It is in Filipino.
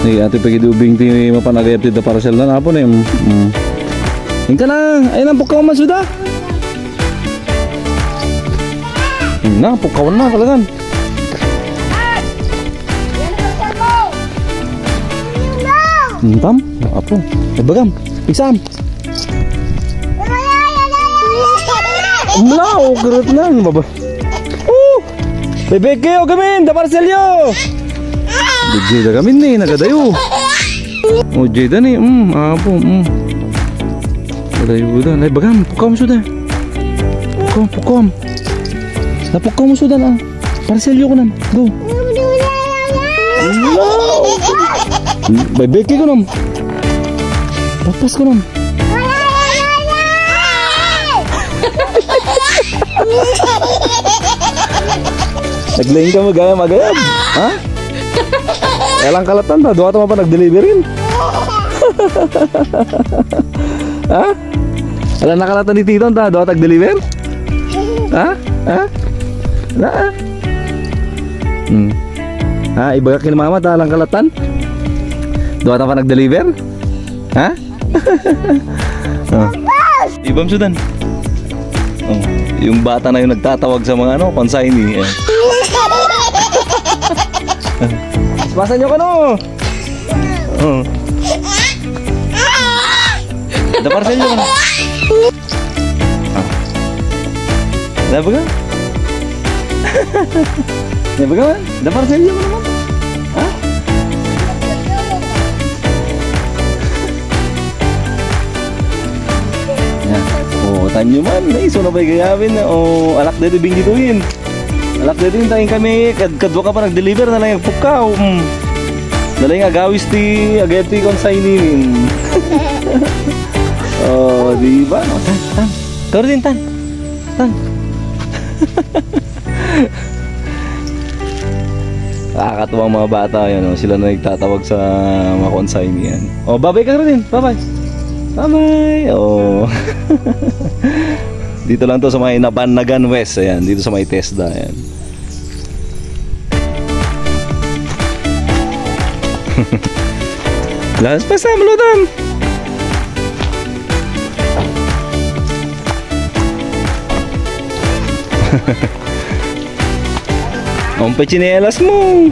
Ni ate pagidubing ti mapanagayap ti da parcel na napon eh. Hingka na, ay nang pukaw man suda. Na, pukaw na talagan. Tam, apo, bagam, piksam. Umlaw, gerut na, baba. Bebek kayo gamin, da parcel yo. Bigay da gamin ni, nagadayo. Oh, jay da ni, apo, Nagadayo da, ay bagam, pukaw mo suda. Pukaw. Napukaw mo suda na. Parcel yo ko na, go. Umlaw. Bebek kayo nam. Papas ko nam. Naglaing ka magayam. Ha? Elang kalatan ta, doa ta pa nag-deliverin. Ha? Elang nakalatan ni Tito ta, doa tag-deliver? Ha? Na? Ha, ibaga kin mama ta elang kalatan? Doa ta pa nag-deliver? Ha? Ibam sudan. Yung bata na yung nagtatawag sa mga consignee. Pasan nyo ka no. Da parcel nyo ka no. Da baga? Da baga man? Da parcel nyo ka naman. Ha? Tanyo man, iso na ba'y gagawin na alak dito bing dituin. Alak dito yung tayong kami, kadwa ka pa nag-deliver na lang yung pukaw. Nalay nga gawis ti, agayap ti consignee. Oh, diba? Tan. Karo din, tan. Nakakatuwang mga bata yan, sila na nagtatawag sa mga consignee yan. Oh, babay ka rin, babay. Bye-bye! Oh. Dito lang to sa may Nabanagan West. Ayan, dito sa may TESDA. Ayan. Lalas pa sa maludan. Ang pachinelas mo.